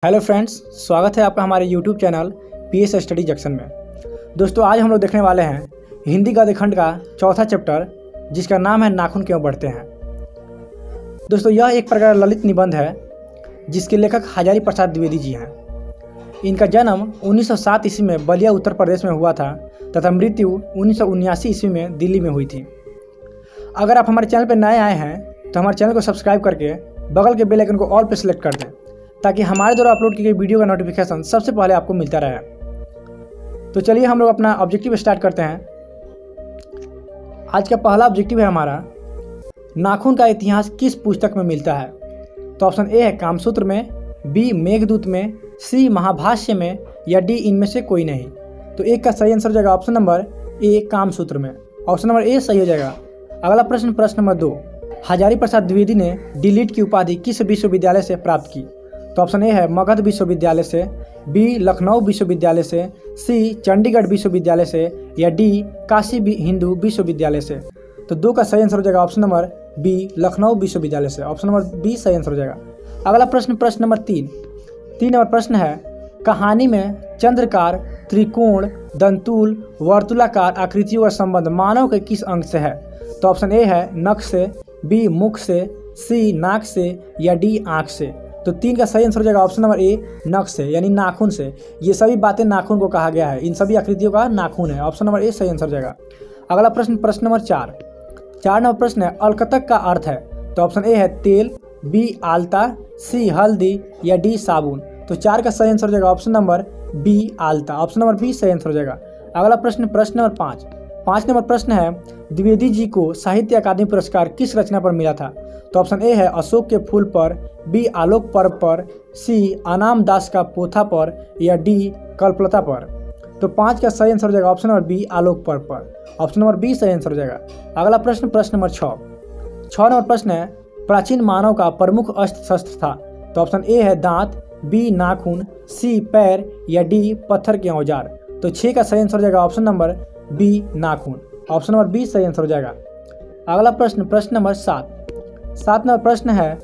Hello friends, स्वागत है आपका हमारे YouTube channel PS study junction में। दोस्तों, आज हम लोग देखने वाले हैं हिंदी गद्य खंड का चौथा चैप्टर, जिसका नाम है नाखून क्यों बढ़ते हैं। दोस्तों, यह एक प्रकार ललित निबंध है जिसके लेखक हजारी प्रसाद द्विवेदी जी हैं। इनका जन्म 1907 ईस्वी में बलिया उत्तर प्रदेश में हुआ था तथा मृत्यु 1979 ईस्वी में दिल्ली में हुई थी। अगर आप हमारे चैनल पर नए आए हैं तो हमारे चैनल को सब्सक्राइब करके बगल के बेल आइकन को ऑल पर सेलेक्ट कर दें, ताकि हमारे द्वारा अपलोड की गई वीडियो का नोटिफिकेशन सबसे पहले आपको मिलता रहे। तो चलिए हम लोग अपना ऑब्जेक्टिव स्टार्ट करते हैं। आज का पहला ऑब्जेक्टिव है हमारा, नाखून का इतिहास किस पुस्तक में मिलता है। तो ऑप्शन ए है कामसूत्र में, बी मेघदूत में, सी महाभाष्य में, या डी इनमें से कोई नहीं। तो एक का सही आंसर हो जाएगा ऑप्शन नंबर ए कामसूत्र में। ऑप्शन नंबर ए सही हो जाएगा। अगला प्रश्न, प्रश्न नंबर 2, हजारी प्रसाद द्विवेदी ने डी.लिट की उपाधि किस विश्वविद्यालय से प्राप्त की। तो ऑप्शन ए है मगध विश्वविद्यालय से, बी लखनऊ विश्वविद्यालय से, सी चंडीगढ़ विश्वविद्यालय से, या डी काशी हिंदू विश्वविद्यालय से। तो 2 का सही आंसर हो जाएगा ऑप्शन नंबर बी लखनऊ विश्वविद्यालय से। ऑप्शन नंबर बी सही आंसर हो जाएगा। अगला प्रश्न, प्रश्न नंबर 3 नंबर प्रश्न है, कहानी में चंद्रकार, त्रिकोण, दंतुल, वर्तुलाकार आकृतियों का संबंध मानव के किस अंग से है। तो ऑप्शन ए है नख से, बी मुख से, सी नाक से, या डी आँख से। तो 3 का सही आंसर हो जाएगा ऑप्शन नंबर ए नख से, यानी नाखून से। ये सभी बातें नाखून को कहा गया है, इन सभी आकृतियों का नाखून है। ऑप्शन नंबर ए सही आंसर हो जाएगा। अगला प्रश्न, प्रश्न नंबर 4 नंबर प्रश्न है, अलकतक का अर्थ है। तो ऑप्शन ए है तेल, बी आलता, सी हल्दी, या डी साबुन। तो 4 का सही आंसर हो जाएगा ऑप्शन नंबर बी आलता। ऑप्शन नंबर बी सही आंसर हो जाएगा। अगला प्रश्न, प्रश्न नंबर 5 नंबर प्रश्न है, द्विवेदी जी को साहित्य अकादमी पुरस्कार किस रचना पर मिला था। तो ऑप्शन ए है अशोक के फूल पर, बी आलोक पर्व पर, सी अनाम दास का पोथा पर, या डी कल्पलता पर। तो 5 का सही आंसर हो जाएगा ऑप्शन नंबर बी आलोक पर्व पर। ऑप्शन नंबर बी सही आंसर हो जाएगा। अगला प्रश्न, प्रश्न नंबर 6 नंबर प्रश्न है, प्राचीन मानव का प्रमुख अस्त्र शस्त्र था। तो ऑप्शन ए है दांत, बी नाखून, सी पैर, या डी पत्थर के औजार। तो 6 का सही आंसर हो जाएगा ऑप्शन नंबर बी नाखून। ऑप्शन नंबर बी सही आंसर हो जाएगा। अगला प्रश्न, प्रश्न नंबर 7 नंबर प्रश्न है,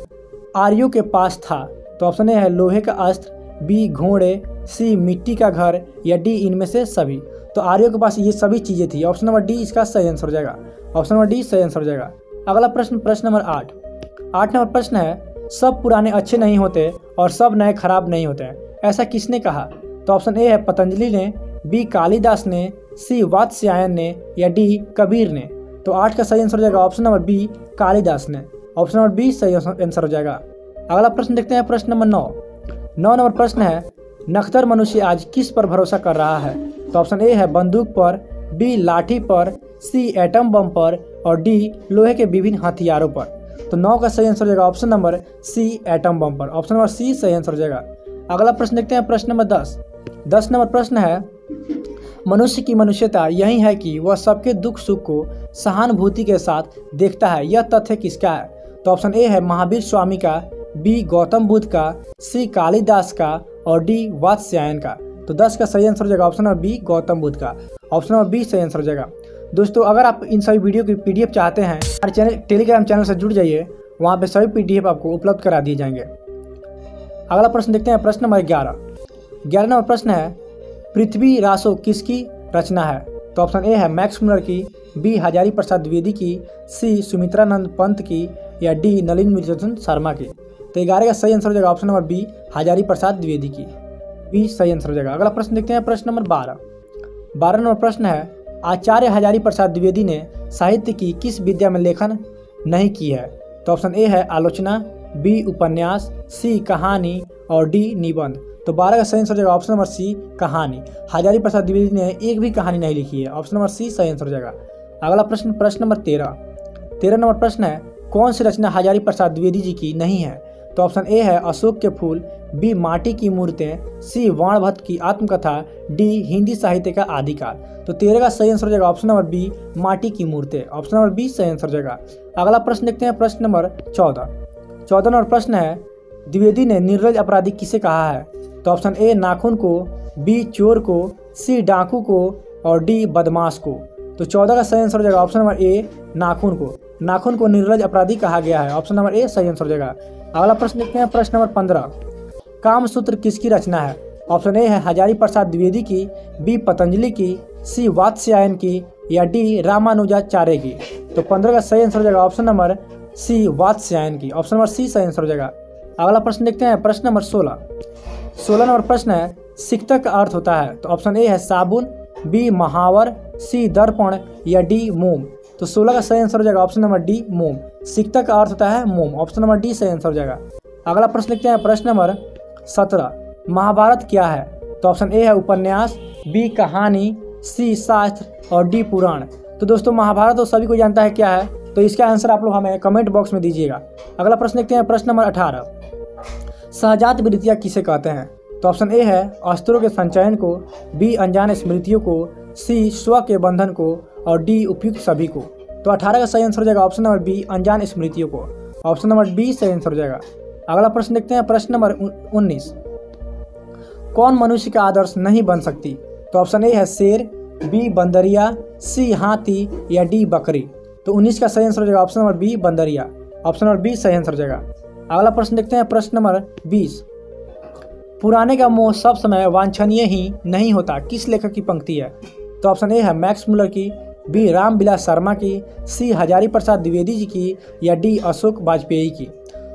आर्यों के पास था। तो ऑप्शन ए है लोहे का अस्त्र, बी घोड़े, सी मिट्टी का घर, या डी इनमें से सभी। तो आर्यों के पास ये सभी चीज़ें थी। ऑप्शन नंबर डी इसका सही आंसर हो जाएगा। ऑप्शन नंबर डी सही आंसर हो जाएगा। अगला प्रश्न, प्रश्न नंबर 8 नंबर प्रश्न है, सब पुराने अच्छे नहीं होते और सब नए खराब नहीं होते हैं, ऐसा किसने कहा। तो ऑप्शन ए है पतंजलि ने, बी कालिदास ने, सी वात्स्यायन ने, या डी कबीर ने। तो 8 का सही आंसर हो जाएगा ऑप्शन नंबर बी कालिदास ने। ऑप्शन नंबर बी सही आंसर हो जाएगा। अगला प्रश्न देखते हैं, प्रश्न नंबर 9 नंबर प्रश्न है, नखतर मनुष्य आज किस पर भरोसा कर रहा है। तो ऑप्शन ए है बंदूक पर, बी लाठी पर, सी एटम बम पर, और डी लोहे के विभिन्न हथियारों पर। तो 9 का सही आंसर हो जाएगा option number C atom bomb पर। ऑप्शन नंबर सी सही आंसर हो जाएगा। अगला प्रश्न देखते हैं, प्रश्न नंबर 10 नंबर प्रश्न है, मनुष्य की मनुष्यता यही है कि वह सबके दुख सुख को सहानुभूति के साथ देखता है, यह तथ्य किसका है। तो ऑप्शन ए है महावीर स्वामी का, बी गौतम बुद्ध का, सी कालिदास का, और डी वात्स्यायन का। तो 10 का सही आंसर हो जाएगा option number B Gautam Buddha का। ऑप्शन नंबर बी सही आंसर हो जाएगा। दोस्तों, अगर आप इन सभी वीडियो की PDF चाहते हैं, हमारे चैनल टेलीग्राम चैनल से जुड़ जाइए, वहाँ पे सभी PDF आपको उपलब्ध करा दिए जाएंगे। अगला प्रश्न देखते हैं, प्रश्न नंबर 11 नंबर प्रश्न है, पृथ्वी रासो किसकी रचना है। तो ऑप्शन ए है मैक्स मुलर की, बी हजारी प्रसाद द्विवेदी की, सी सुमित्रानंद पंत की, या डी नलिन मुरलीधरन शर्मा की। तो 11 का सही आंसर हो जाएगा option number B Hazari Prasad Dwivedi की। बी सही आंसर हो जाएगा। अगला प्रश्न देखते हैं, प्रश्न नंबर 12 नंबर प्रश्न है, आचार्य हजारी प्रसाद द्विवेदी ने साहित्य की किस विद्या में लेखन नहीं की है। तो ऑप्शन ए है आलोचना, बी उपन्यास, सी कहानी, और डी निबंध। तो 12 का सही आंसर हो जाएगा ऑप्शन नंबर सी कहानी। हजारी प्रसाद द्विवेदी ने एक भी कहानी नहीं लिखी है। ऑप्शन नंबर सी सही आंसर हो जाएगा। अगला प्रश्न, प्रश्न नंबर 13 नंबर प्रश्न है, कौन सी रचना हजारी प्रसाद द्विवेदी जी की नहीं है। तो ऑप्शन ए है अशोक के फूल, बी माटी की मूर्तें, सी वाणभट्ट की आत्मकथा, डी हिंदी साहित्य का आदिकाल। तो 13 का सही आंसर हो जाएगा ऑप्शन नंबर बी माटी की मूर्तें। ऑप्शन नंबर बी सही आंसर हो जाएगा। अगला प्रश्न देखते हैं, प्रश्न नंबर 14 नंबर प्रश्न है, द्विवेदी ने निर्लज अपराधी किसे कहा है। तो ऑप्शन ए नाखून को, बी चोर को, सी डाकू को, और डी बदमाश को। तो 14 का सही आंसर हो जाएगा ऑप्शन नंबर ए नाखून को। नाखून को निर्लज अपराधी कहा गया है। ऑप्शन नंबर ए सही आंसर हो जाएगा। अगला प्रश्न देखते हैं, प्रश्न नंबर 15, कामसूत्र किसकी रचना है? ऑप्शन ए है हजारी प्रसाद द्विवेदी की, बी पतंजलि की, सी वात्स्यायन की या डी रामानुजाचार्य की। तो 15 का सही आंसर हो जाएगा ऑप्शन नंबर सी वात्स्यायन की। ऑप्शन नंबर सी सही आंसर हो जाएगा। अगला प्रश्न देखते हैं, प्रश्न नंबर 16। 16 नंबर प्रश्न है, सिक्तक का अर्थ होता है? तो ऑप्शन ए है साबुन, बी महावर, सी दर्पण या डी मोम। तो 16 का सही आंसर हो जाएगा ऑप्शन नंबर डी मोम। सिक्तक का अर्थ होता है मोम। ऑप्शन नंबर डी सही आंसर हो जाएगा। अगला प्रश्न देखते हैं, प्रश्न नंबर 17। महाभारत क्या है? तो ऑप्शन ए है उपन्यास, बी कहानी, सी शास्त्र और डी पुराण। तो दोस्तों महाभारत तो सभी को जानता है क्या है, तो इसका आंसर आप लोग हमें कमेंट बॉक्स में दीजिएगा। अगला प्रश्न देखते हैं, प्रश्न नंबर 18। सहजात वृत्तियाँ किसे कहते हैं? तो ऑप्शन ए है अस्त्रों के संचयन को, बी अनजान स्मृतियों को, सी स्व के बंधन को और डी उपयुक्त सभी को। तो 18 का सही आंसर हो जाएगा ऑप्शन नंबर बी अनजान स्मृतियों को। ऑप्शन नंबर बी सही आंसर हो जाएगा। अगला प्रश्न देखते हैं, प्रश्न नंबर 19। कौन मनुष्य का आदर्श नहीं बन सकती? तो ऑप्शन ए है शेर, बी बंदरिया, सी हाथी या डी बकरी। तो 19 का सही आंसर हो जाएगा ऑप्शन नंबर बी बंदरिया। ऑप्शन नंबर बी सही आंसर हो जाएगा। अगला प्रश्न देखते हैं, प्रश्न नंबर 20। पुराने का मोह सब समय वांछनीय ही नहीं होता किस लेखक की पंक्ति है? तो ऑप्शन ए है मैक्स मुलर की, बी रामविलास शर्मा की, सी हजारी प्रसाद द्विवेदी जी की या डी अशोक वाजपेयी की।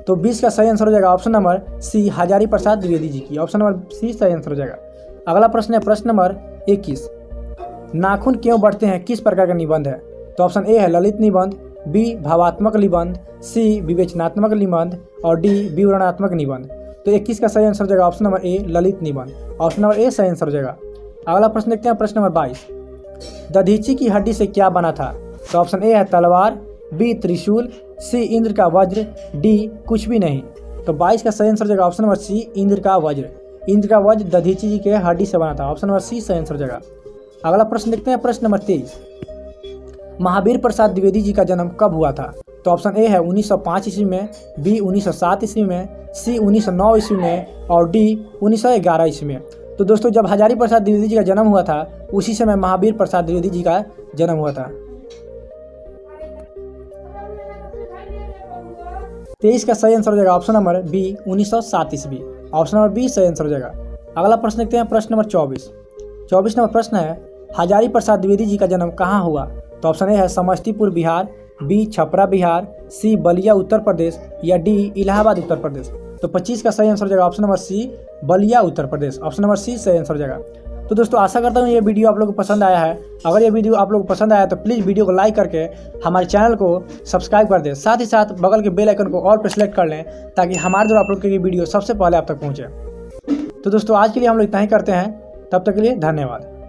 तो 20 का सही आंसर हो जाएगा ऑप्शन नंबर सी हजारी प्रसाद द्विवेदी जी की। ऑप्शन नंबर सी सही आंसर हो जाएगा। अगला प्रश्न है, प्रश्न नंबर 21। नाखून क्यों बढ़ते हैं किस प्रकार का निबंध है? तो ऑप्शन ए है ललित निबंध, बी भावात्मक निबंध, सी विवेचनात्मक निबंध और डी विवरणात्मक निबंध। तो 21 का सही आंसर हो जाएगा ऑप्शन नंबर ए ललित निबंध। ऑप्शन नंबर ए सही आंसर हो जाएगा। अगला प्रश्न देखते हैं, प्रश्न नंबर 22। दधीची की हड्डी से क्या बना था? तो ऑप्शन ए है तलवार, बी त्रिशूल, सी इंद्र का वज्र, डी कुछ भी नहीं। तो 22 का सही आंसर हो जाएगा ऑप्शन नंबर सी इंद्र का वज्र। इंद्र का वज्र दधीची जी के हड्डी से बना था। ऑप्शन नंबर सी सही आंसर हो जाएगा। अगला प्रश्न देखते हैं, प्रश्न नंबर 23। महावीर प्रसाद द्विवेदी जी का जन्म कब हुआ था? तो ऑप्शन ए है 1905 ईस्वी में, बी 1907 ईस्वी में, सी 1909 ईस्वी में और डी 1911 ईस्वी में। तो दोस्तों जब हजारी प्रसाद द्विवेदी जी का जन्म हुआ था उसी समय महावीर प्रसाद द्विवेदी जी का जन्म हुआ था। 23 का सही आंसर हो जाएगा ऑप्शन नंबर बी 1907 ईस्वी। ऑप्शन नंबर बी सही आंसर हो जाएगा। अगला प्रश्न देखते हैं, प्रश्न नंबर 24। 24 नंबर प्रश्न है, हजारी प्रसाद द्विवेदी जी का जन्म कहाँ हुआ? तो ऑप्शन ए है समस्तीपुर बिहार, बी छपरा बिहार, सी बलिया उत्तर प्रदेश या डी इलाहाबाद उत्तर प्रदेश। तो 25 का सही आंसर हो जाएगा ऑप्शन नंबर सी बलिया उत्तर प्रदेश। ऑप्शन नंबर सी सही आंसर हो जाएगा। तो दोस्तों आशा करता हूँ ये वीडियो आप लोगों को पसंद आया है। अगर ये वीडियो आप लोगों को पसंद आया तो प्लीज़ वीडियो को लाइक करके हमारे चैनल को सब्सक्राइब कर दें। साथ ही साथ बगल के बेल आइकन को ऑल पर सेलेक्ट कर लें ताकि हमारे द्वारा आप लोग की वीडियो सबसे पहले आप तक पहुँचे। तो दोस्तों आज के लिए हम लोग इतना ही करते हैं, तब तक के लिए धन्यवाद।